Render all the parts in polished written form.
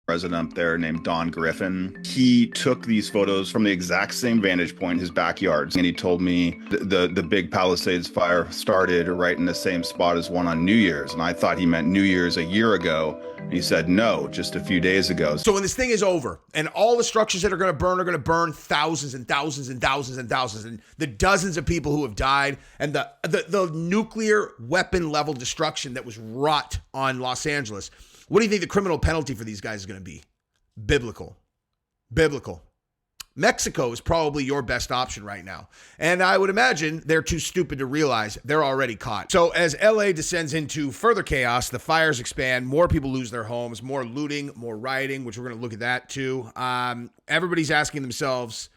resident up there named Don Griffin. He took these photos from the exact same vantage point, his backyard, and he told me the big Palisades fire started right in the same spot as one on New Year's, and I thought he meant New Year's a year ago. And he said no, just a few days ago. So when this thing is over and all the structures that are going to burn thousands and thousands and thousands and thousands, and the dozens of people who have died, and the nuclear weapon level destruction that was wrought on Los Angeles, what do you think the criminal penalty for these guys is going to be? Biblical. Mexico is probably your best option right now. And I would imagine they're too stupid to realize they're already caught. So as LA descends into further chaos, the fires expand, more people lose their homes, more looting, more rioting, which we're going to look at that too. Everybody's asking themselves,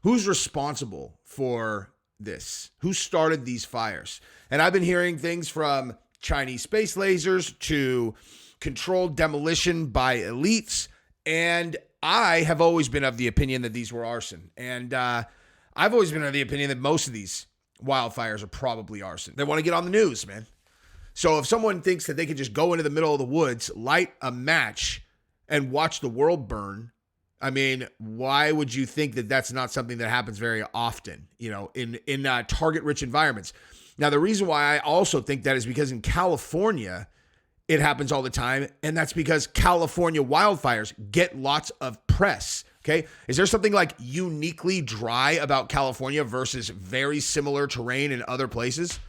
who's responsible for this? Who started these fires? And I've been hearing things from Chinese space lasers to controlled demolition by elites, and I have always been of the opinion that these were arson. And I've always been of the opinion that most of these wildfires are probably arson. They want to get on the news, man. So if someone thinks that they can just go into the middle of the woods, light a match, and watch the world burn, I mean, why would you think that that's not something that happens very often, in target-rich environments? Now, the reason why I also think that is because in California, it happens all the time, and that's because California wildfires get lots of press, okay? Is there something like uniquely dry about California versus very similar terrain in other places?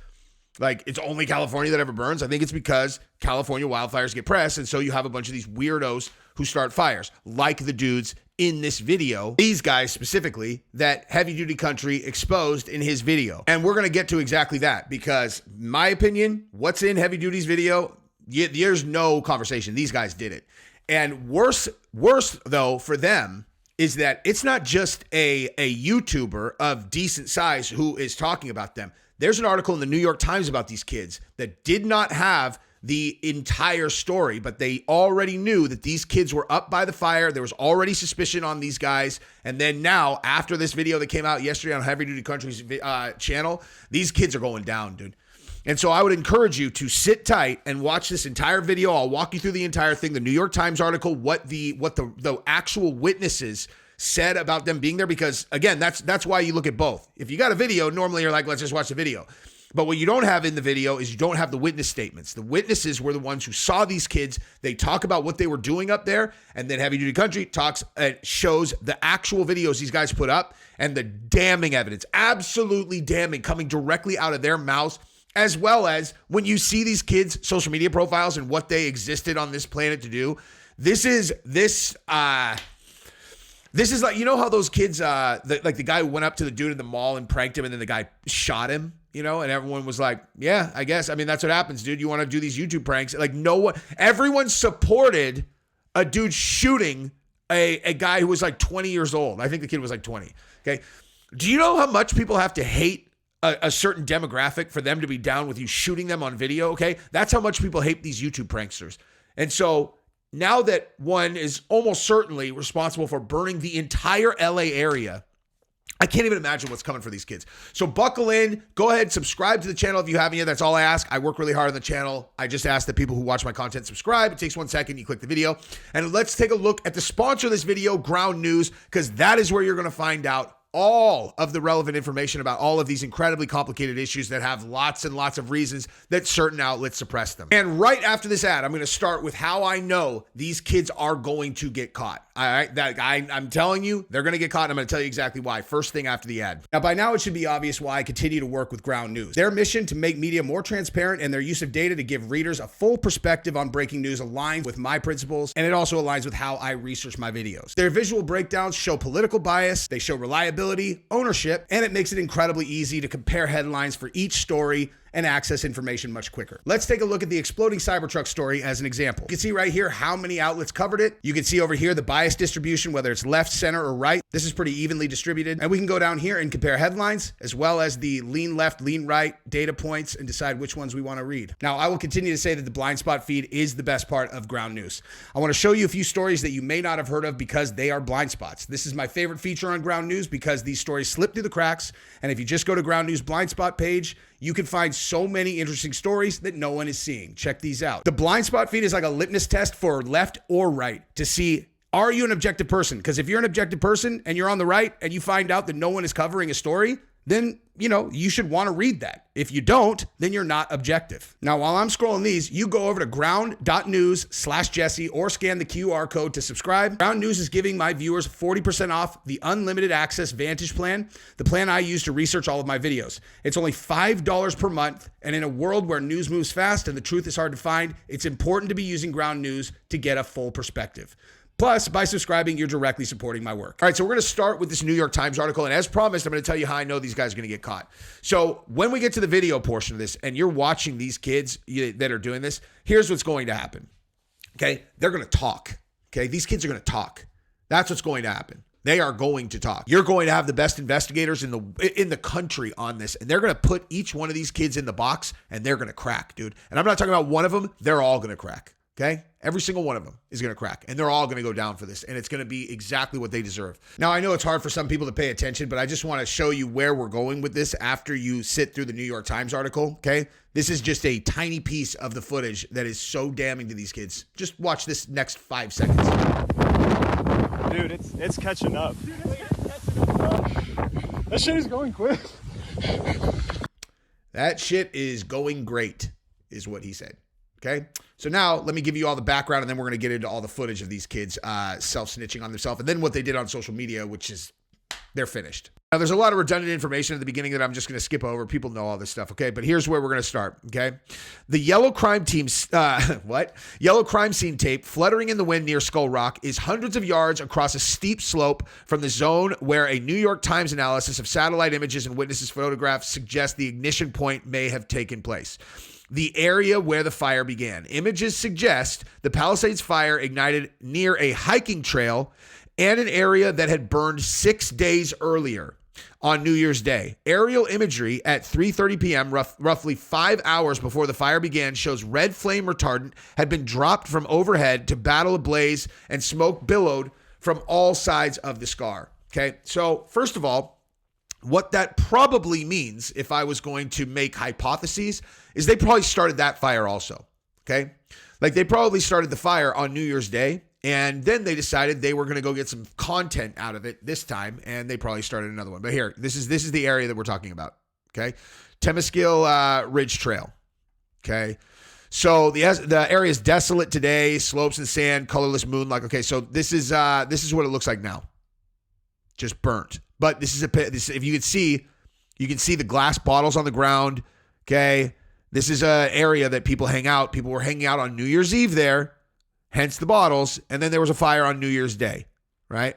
Like, it's only California that ever burns? I think it's because California wildfires get press, and so you have a bunch of these weirdos who start fires, like the dudes in this video, these guys specifically, that Heavy Duty Country exposed in his video. And we're going to get to exactly that, because my opinion, what's in Heavy Duty's video, there's no conversation. These guys did it. And worse though for them is that it's not just a YouTuber of decent size who is talking about them. There's an article in the New York Times about these kids that did not have the entire story, but they already knew that these kids were up by the fire. There was already suspicion on these guys. And then now, after this video that came out yesterday on Heavy Duty Country's channel, these kids are going down, dude. And so I would encourage you to sit tight and watch this entire video. I'll walk you through the entire thing, the New York Times article, what the actual witnesses said about them being there, because again, that's why you look at both. If you got a video, normally you're like, let's just watch the video. But what you don't have in the video is you don't have the witness statements. The witnesses were the ones who saw these kids. They talk about what they were doing up there, and then Heavy Duty Country shows the actual videos these guys put up and the damning evidence, absolutely damning, coming directly out of their mouths. As well as when you see these kids' social media profiles and what they existed on this planet to do, this is like, how those kids, like the guy who went up to the dude in the mall and pranked him, and then the guy shot him, and everyone was like, yeah, I guess. I mean, that's what happens, dude. You want to do these YouTube pranks? Like, everyone supported a dude shooting a guy who was like 20 years old. I think the kid was like 20. Okay. Do you know how much people have to hate a certain demographic for them to be down with you shooting them on video? Okay. That's how much people hate these YouTube pranksters. And so now that one is almost certainly responsible for burning the entire LA area, I can't even imagine what's coming for these kids. So buckle in, go ahead, subscribe to the channel if you haven't yet. That's all I ask. I work really hard on the channel. I just ask that people who watch my content subscribe. It takes 1 second. You click the video, and let's take a look at the sponsor of this video, Ground News, because that is where you're going to find out all of the relevant information about all of these incredibly complicated issues that have lots and lots of reasons that certain outlets suppress them. And right after this ad, I'm going to start with how I know these kids are going to get caught. All right, I'm telling you, they're going to get caught, and I'm going to tell you exactly why. First thing after the ad. Now, by now, it should be obvious why I continue to work with Ground News. Their mission to make media more transparent and their use of data to give readers a full perspective on breaking news aligns with my principles, and it also aligns with how I research my videos. Their visual breakdowns show political bias, they show reliability, ownership, and it makes it incredibly easy to compare headlines for each story and access information much quicker. Let's take a look at the exploding Cybertruck story as an example. You can see right here how many outlets covered it. You can see over here the bias distribution, whether it's left, center, or right. This is pretty evenly distributed. And we can go down here and compare headlines, as well as the lean left, lean right data points, and decide which ones we want to read. Now, I will continue to say that the blind spot feed is the best part of Ground News. I want to show you a few stories that you may not have heard of because they are blind spots. This is my favorite feature on Ground News because these stories slip through the cracks. And if you just go to Ground News blind spot page, you can find so many interesting stories that no one is seeing. Check these out. The blind spot feed is like a litmus test for left or right to see Are you an objective person? Because if you're an objective person and you're on the right and you find out that no one is covering a story, then, you should want to read that. If you don't, then you're not objective. Now, while I'm scrolling these, you go over to ground.news/Jesse or scan the QR code to subscribe. Ground News is giving my viewers 40% off the unlimited access Vantage plan, the plan I use to research all of my videos. It's only $5 per month, and in a world where news moves fast and the truth is hard to find, it's important to be using Ground News to get a full perspective. Plus, by subscribing, you're directly supporting my work. All right, so we're going to start with this New York Times article. And as promised, I'm going to tell you how I know these guys are going to get caught. So when we get to the video portion of this and you're watching these kids that are doing this, here's what's going to happen. Okay, they're going to talk. Okay, these kids are going to talk. That's what's going to happen. They are going to talk. You're going to have the best investigators in the country on this, and they're going to put each one of these kids in the box, and they're going to crack, dude. And I'm not talking about one of them. They're all going to crack. Okay? Every single one of them is going to crack, and they're all going to go down for this, and it's going to be exactly what they deserve. Now, I know it's hard for some people to pay attention, but I just want to show you where we're going with this after you sit through the New York Times article, okay? This is just a tiny piece of the footage that is so damning to these kids. Just watch this next 5 seconds. Dude, it's catching up. That shit is going quick. That shit is going great, is what he said. Okay, so now let me give you all the background, and then we're going to get into all the footage of these kids self-snitching on themselves, and then what they did on social media, which is they're finished. Now, there's a lot of redundant information at the beginning that I'm just going to skip over. People know all this stuff, okay? But here's where we're going to start, okay? The yellow crime team's, Yellow crime scene tape fluttering in the wind near Skull Rock is hundreds of yards across a steep slope from the zone where a New York Times analysis of satellite images and witnesses' photographs suggests the ignition point may have taken place. The area where the fire began. Images suggest the Palisades fire ignited near a hiking trail and an area that had burned 6 days earlier on New Year's Day. Aerial imagery at 3:30 p.m., roughly 5 hours before the fire began, shows red flame retardant had been dropped from overhead to battle a blaze, and smoke billowed from all sides of the scar. Okay, so first of all, what that probably means, if I was going to make hypotheses, is they probably started that fire also, okay? Like they probably started the fire on New Year's Day, and then they decided they were going to go get some content out of it this time, and they probably started another one. But here, this is the area that we're talking about, okay? Temescal Ridge Trail, okay? So the area is desolate today, slopes and sand, colorless moonlight. Okay, so this is what it looks like now, just burnt. But this is if you can see the glass bottles on the ground. Okay. This is an area that people hang out. People were hanging out on New Year's Eve there, hence the bottles. And then there was a fire on New Year's Day, right?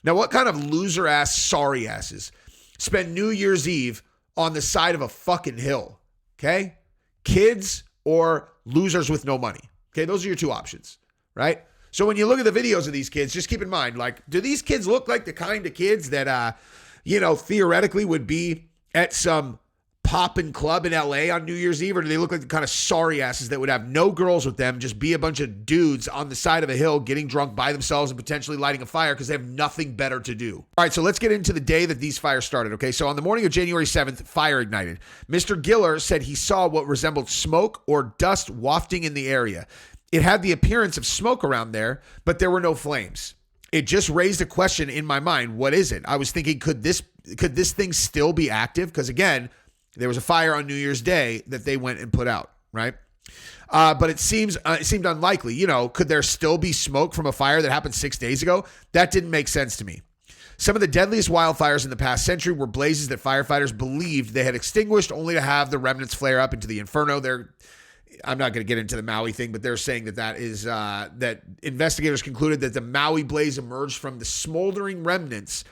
Now, what kind of loser ass, sorry asses spend New Year's Eve on the side of a fucking hill? Okay. Kids or losers with no money. Okay. Those are your two options, right? So when you look at the videos of these kids, just keep in mind, like, do these kids look like the kind of kids that, theoretically would be at some poppin' club in LA on New Year's Eve? Or do they look like the kind of sorry asses that would have no girls with them, just be a bunch of dudes on the side of a hill getting drunk by themselves and potentially lighting a fire because they have nothing better to do? All right, so let's get into the day that these fires started, okay? So on the morning of January 7th, fire ignited. Mr. Giller said he saw what resembled smoke or dust wafting in the area. It had the appearance of smoke around there, but there were no flames. It just raised a question in my mind. What is it? I was thinking, could this thing still be active? Because again, there was a fire on New Year's Day that they went and put out, right? But it seemed unlikely. Could there still be smoke from a fire that happened 6 days ago? That didn't make sense to me. Some of the deadliest wildfires in the past century were blazes that firefighters believed they had extinguished, only to have the remnants flare up into the inferno. I'm not going to get into the Maui thing, but they're saying that investigators concluded that the Maui blaze emerged from the smoldering remnants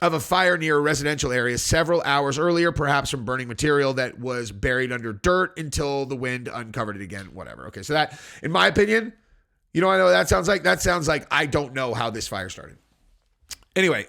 of a fire near a residential area several hours earlier, perhaps from burning material that was buried under dirt until the wind uncovered it again, whatever. Okay, so that, in my opinion, I know what that sounds like? That sounds like I don't know how this fire started. Anyway,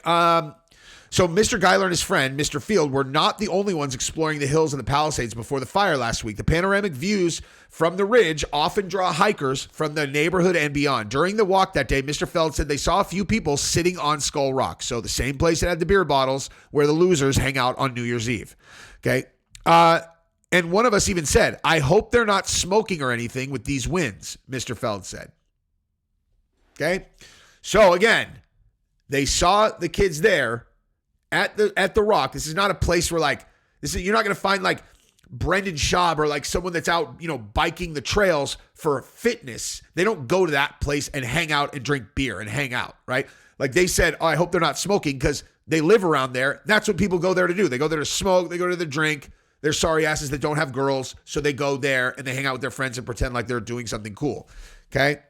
so Mr. Geiler and his friend, Mr. Field, were not the only ones exploring the hills and the Palisades before the fire last week. The panoramic views from the ridge often draw hikers from the neighborhood and beyond. During the walk that day, Mr. Feld said they saw a few people sitting on Skull Rock. So the same place that had the beer bottles where the losers hang out on New Year's Eve. Okay. And one of us even said, I hope they're not smoking or anything with these winds, Mr. Feld said. Okay. So again, they saw the kids there at the Rock. This is not a place where you're not going to find like Brendan Schaub or like someone that's out, biking the trails for fitness. They don't go to that place and hang out and drink beer and hang out, right? Like they said, I hope they're not smoking because they live around there. That's what people go there to do. They go there to smoke. They go to the drink. They're sorry asses that don't have girls. So they go there and they hang out with their friends and pretend like they're doing something cool. Okay.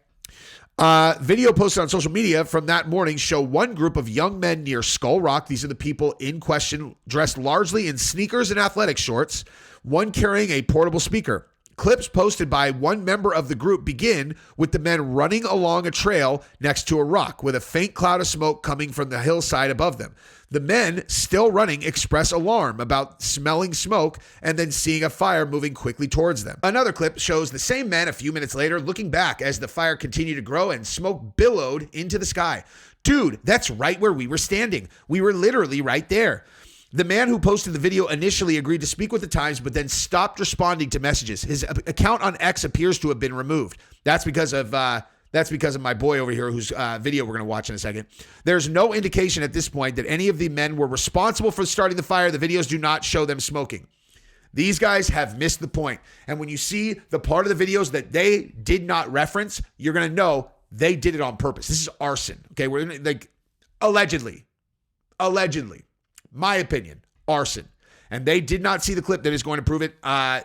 Video posted on social media from that morning show one group of young men near Skull Rock. These are the people in question, dressed largely in sneakers and athletic shorts, one carrying a portable speaker. Clips posted by one member of the group begin with the men running along a trail next to a rock with a faint cloud of smoke coming from the hillside above them. The men, still running, express alarm about smelling smoke and then seeing a fire moving quickly towards them. Another clip shows the same men a few minutes later looking back as the fire continued to grow and smoke billowed into the sky. Dude, that's right where we were standing. We were literally right there. The man who posted the video initially agreed to speak with the Times, but then stopped responding to messages. His account on X appears to have been removed. That's because of my boy over here whose video we're going to watch in a second. There's no indication at this point that any of the men were responsible for starting the fire. The videos do not show them smoking. These guys have missed the point. And when you see the part of the videos that they did not reference, you're going to know they did it on purpose. This is arson. Okay, we're like allegedly. My opinion, arson. And they did not see the clip that is going to prove it.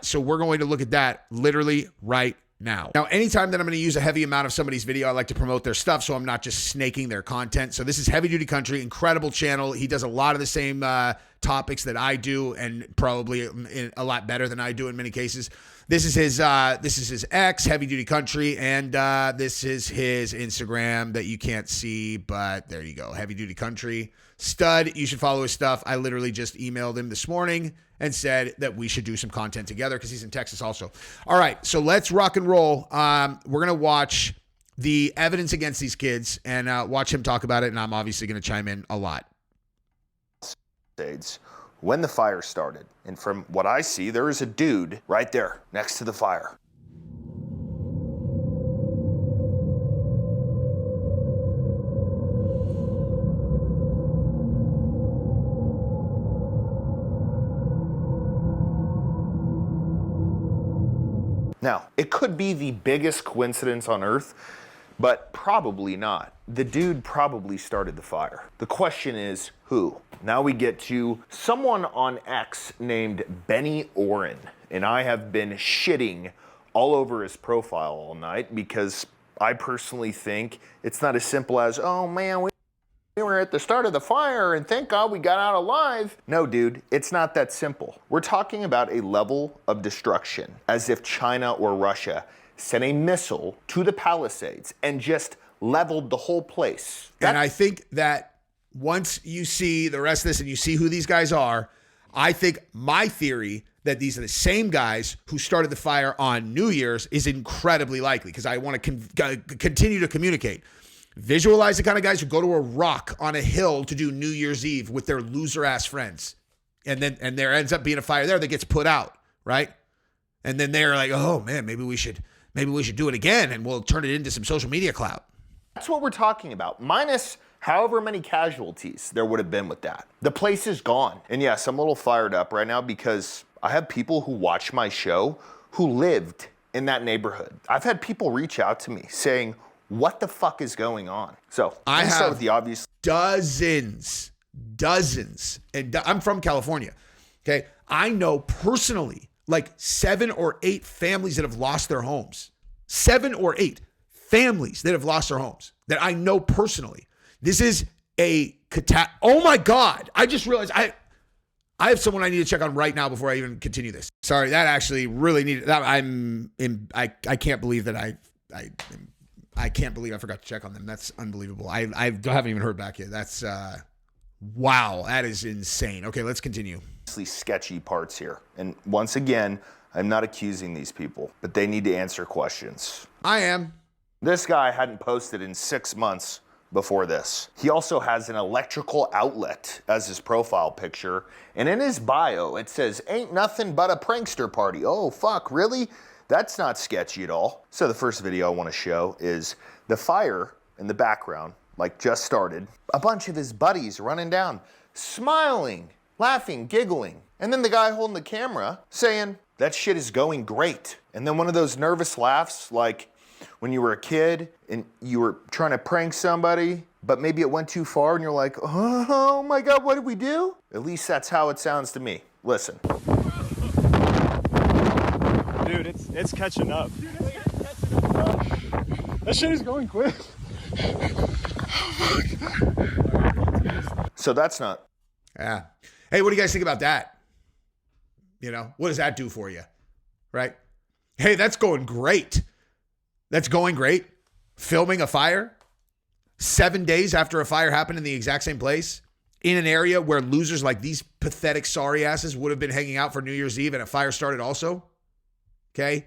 So we're going to look at that literally right now. Now, anytime that I'm going to use a heavy amount of somebody's video, I like to promote their stuff so I'm not just snaking their content. So this is Heavy Duty Country, incredible channel. He does a lot of the same topics that I do and probably a lot better than I do in many cases. This is his X, Heavy Duty Country, and this is his Instagram that you can't see, but there you go. Heavy Duty Country. Stud, you should follow his stuff. I literally just emailed him this morning and said that we should do some content together because he's in Texas also. All right, so let's rock and roll. We're going to watch the evidence against these kids and watch him talk about it, and I'm obviously going to chime in a lot. When the fire started, and from what I see, there is a dude right there next to the fire. Now, it could be the biggest coincidence on Earth, but probably not. The dude probably started the fire. The question is, who? Now we get to someone on X named Benny Oren, and I have been shitting all over his profile all night because I personally think it's not as simple as, oh man, we were at the start of the fire and thank God we got out alive. No, dude, it's not that simple. We're talking about a level of destruction as if China or Russia sent a missile to the Palisades and just leveled the whole place. And I think that once you see the rest of this and you see who these guys are, I think my theory that these are the same guys who started the fire on New Year's is incredibly likely because I want to continue to communicate. Visualize the kind of guys who go to a rock on a hill to do New Year's Eve with their loser ass friends. And there ends up being a fire there that gets put out, right? And then they're like, oh man, maybe we should do it again and we'll turn it into some social media clout. That's what we're talking about, minus however many casualties there would have been with that. The place is gone. And yes, I'm a little fired up right now because I have people who watch my show who lived in that neighborhood. I've had people reach out to me saying, what the fuck is going on? So I have with the obvious dozens, and I'm from California. Okay. I know personally like 7 or 8 families that have lost their homes. 7 or 8 families that have lost their homes that I know personally. This is a oh my God. I just realized I have someone I need to check on right now before I even continue this. Sorry, that actually really needed that. I can't believe that I can't believe I forgot to check on them. That's unbelievable. I haven't even heard back yet. That's wow. That is insane. Okay, let's continue. Sketchy parts here. And once again, I'm not accusing these people, but they need to answer questions. I am. This guy hadn't posted in 6 months before this. He also has an electrical outlet as his profile picture. And in his bio, it says, ain't nothing but a prankster party. Oh, fuck, really? That's not sketchy at all. So the first video I want to show is the fire in the background like just started, a bunch of his buddies running down, smiling, laughing, giggling. And then the guy holding the camera saying, that shit is going great. And then one of those nervous laughs, like when you were a kid and you were trying to prank somebody, but maybe it went too far and you're like, oh my God, what did we do? At least that's how it sounds to me. Listen. Dude, it's catching up. That shit is going quick. So that's not. Yeah. Hey, what do you guys think about that? You know, what does that do for you? Right? Hey, that's going great. That's going great. Filming a fire 7 days after a fire happened in the exact same place in an area where losers like these pathetic sorry asses would have been hanging out for New Year's Eve and a fire started also. Okay.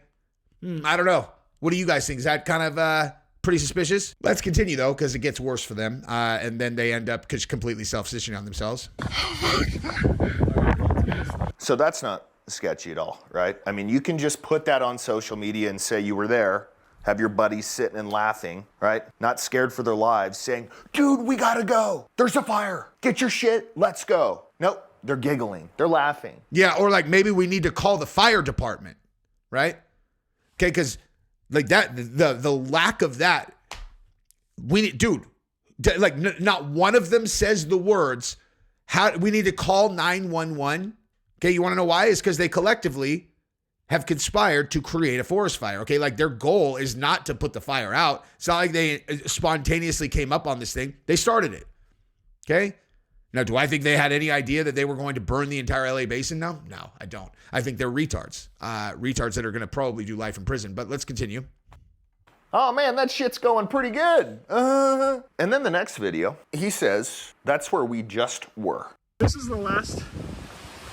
I don't know. What do you guys think? Is that kind of pretty suspicious? Let's continue though, because it gets worse for them. And then they end up completely self-stitching on themselves. So that's not sketchy at all, right? I mean, you can just put that on social media and say you were there, have your buddies sitting and laughing, right? Not scared for their lives, saying, dude, we gotta go. There's a fire. Get your shit, let's go. Nope, they're giggling, they're laughing. Yeah, or like maybe we need to call the fire department, right? Okay, because like that, the lack of that, we need, dude, like not one of them says the words, how we need to call 911. Okay, you want to know why? It's because they collectively have conspired to create a forest fire. Okay, like their goal is not to put the fire out. It's not like they spontaneously came up on this thing. They started it. Okay. Now, do I think they had any idea that they were going to burn the entire LA basin now? No, I don't. I think they're retards. Retards that are going to probably do life in prison. But let's continue. Oh man, that shit's going pretty good. And then the next video, he says, that's where we just were. This is the last.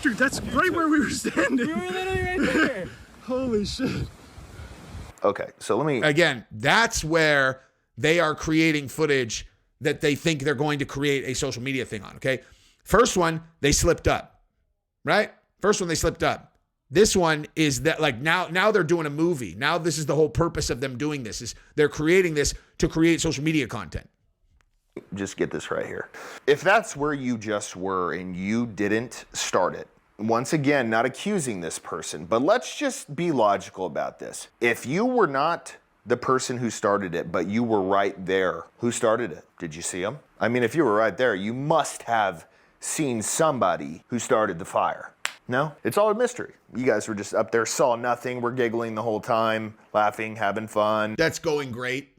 Dude, that's right where we were standing. We were literally right there. Holy shit. Okay, so let me. Again, that's where they are creating footage that they think they're going to create a social media thing on, okay? First one, they slipped up, right? First one, they slipped up. This one is that like now they're doing a movie. Now this is the whole purpose of them doing this is they're creating this to create social media content. Just get this right here. If that's where you just were and you didn't start it, once again, not accusing this person, but let's just be logical about this. If you were not the person who started it, but you were right there, who started it? Did you see him? I mean, if you were right there, you must have seen somebody who started the fire. No? It's all a mystery. You guys were just up there, saw nothing. We're giggling the whole time, laughing, having fun. That's going great.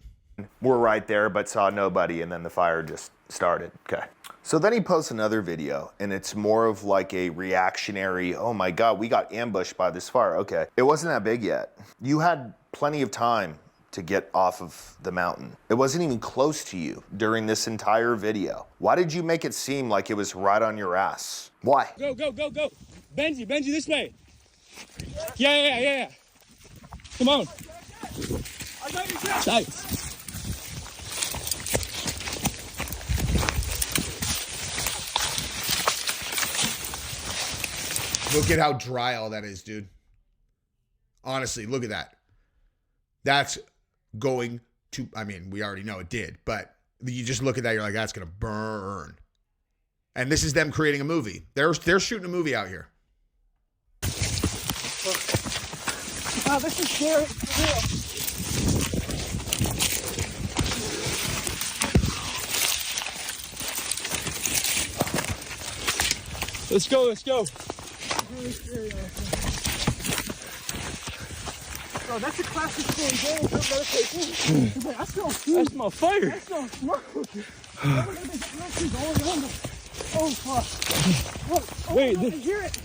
We're right there, but saw nobody, and then the fire just started. Okay. So then he posts another video, and it's more of like a reactionary, oh my God, we got ambushed by this fire. Okay. It wasn't that big yet. You had plenty of time to get off of the mountain. It wasn't even close to you during this entire video. Why did you make it seem like it was right on your ass? Why? Go, go, go, go. Benji, this way. Yeah. Come on. I got you, Jack. Nice. Look at how dry all that is, dude. Honestly, look at that. That's going to, I mean, we already know it did, but you just look at that, you're like, that's going to burn. And this is them creating a movie. They're shooting a movie out here. Wow, this is scary. Let's go. Really scary. Bro, that's a classic story. I smell fire. I smell smoke. Oh, fuck. Look, Wait, I can hear it.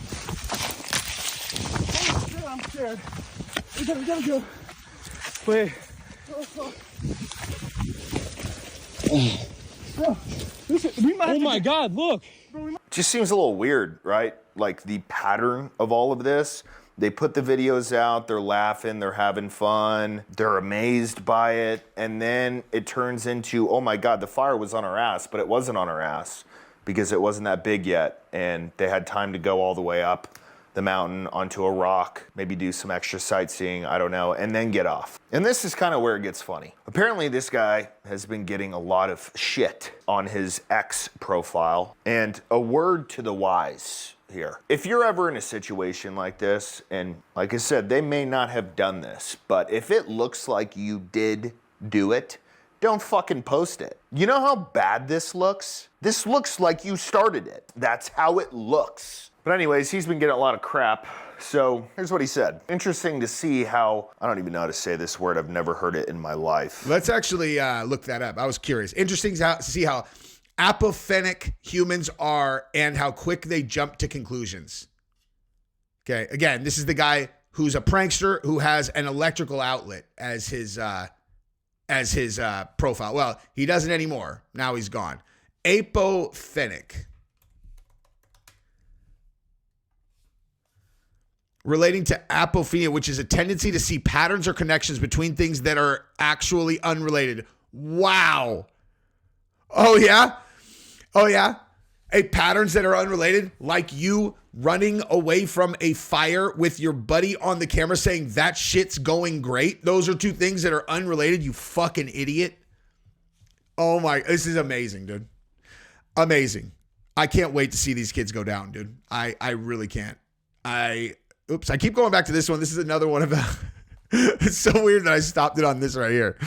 Oh, shit, I'm scared. We gotta go. Wait. Oh, fuck. Bro, we might have Oh my God, look. Just seems a little weird, right? Like the pattern of all of this. They put the videos out, they're laughing, they're having fun, they're amazed by it, and then it turns into, oh my God, the fire was on our ass, but it wasn't on our ass because it wasn't that big yet, and they had time to go all the way up the mountain onto a rock, maybe do some extra sightseeing, I don't know, and then get off. And this is kind of where it gets funny. Apparently this guy has been getting a lot of shit on his X profile, and a word to the wise here. If you're ever in a situation like this, and like I said, they may not have done this, but if it looks like you did do it, don't fucking post it. You know how bad this looks? This looks like you started it. That's how it looks. But anyways, he's been getting a lot of crap. So here's what he said. Interesting to see how, I don't even know how to say this word. I've never heard it in my life. Let's actually look that up. I was curious. Interesting to see how apophenic humans are and how quick they jump to conclusions. Okay, again, this is the guy who's a prankster who has an electrical outlet as his profile. Well, he doesn't anymore. Now he's gone. Apophenic. Relating to apophenia, which is a tendency to see patterns or connections between things that are actually unrelated. Wow. Oh, yeah? Oh, yeah? Patterns that are unrelated, like you running away from a fire with your buddy on the camera saying that shit's going great. Those are two things that are unrelated, you fucking idiot. Oh my, this is amazing, dude. Amazing. I can't wait to see these kids go down, dude. I really can't. I keep going back to this one. This is another one about, it's so weird that I stopped it on this right here.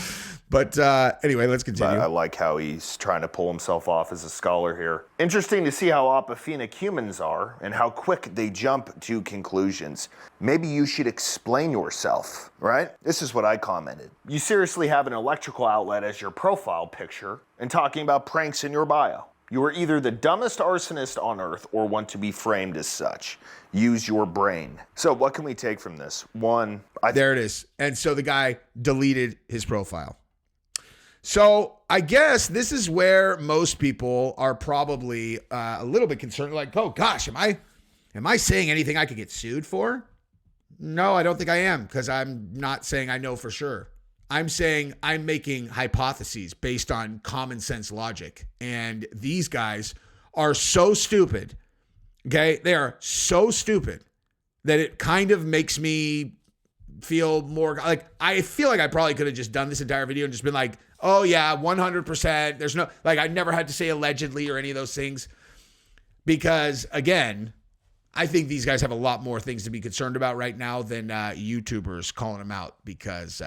But anyway, let's continue. I like how he's trying to pull himself off as a scholar here. Interesting to see how apophenic humans are and how quick they jump to conclusions. Maybe you should explain yourself, right? This is what I commented. You seriously have an electrical outlet as your profile picture and talking about pranks in your bio. You are either the dumbest arsonist on earth or want to be framed as such. Use your brain. So what can we take from this? One, there it is. And so the guy deleted his profile. So I guess this is where most people are probably a little bit concerned, like, oh gosh, am I saying anything I could get sued for? No, I don't think I am, because I'm not saying I know for sure. I'm saying I'm making hypotheses based on common sense logic. And these guys are so stupid, okay? They are so stupid that it kind of makes me feel more like, I feel like I probably could have just done this entire video and just been like, oh yeah, 100%. There's no, like, I never had to say allegedly or any of those things, because again, I think these guys have a lot more things to be concerned about right now than YouTubers calling them out, because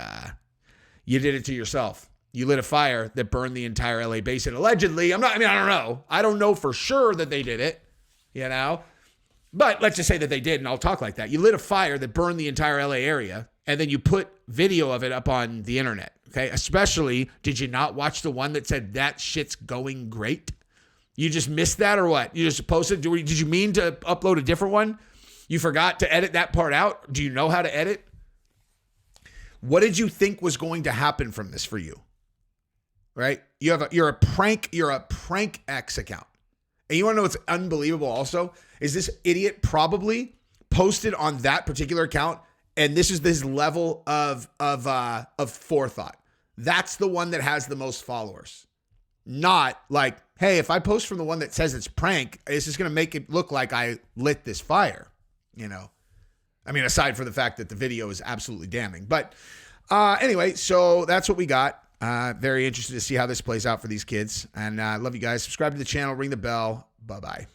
you did it to yourself. You lit a fire that burned the entire LA basin. Allegedly, I don't know. I don't know for sure that they did it, you know, but let's just say that they did, and I'll talk like that. You lit a fire that burned the entire LA area, and then you put video of it up on the internet. Okay. Especially, did you not watch the one that said that shit's going great? You just missed that, or what? You just posted? Did you mean to upload a different one? You forgot to edit that part out? Do you know how to edit? What did you think was going to happen from this for you? Right? You're a prank X account. And you want to know what's unbelievable also? Is this idiot probably posted on that particular account, and this is this level of forethought. That's the one that has the most followers. Not like, hey, if I post from the one that says it's prank, it's just going to make it look like I lit this fire, you know? I mean, aside from the fact that the video is absolutely damning. But anyway, so that's what we got. Very interested to see how this plays out for these kids. And I love you guys. Subscribe to the channel, ring the bell. Bye-bye.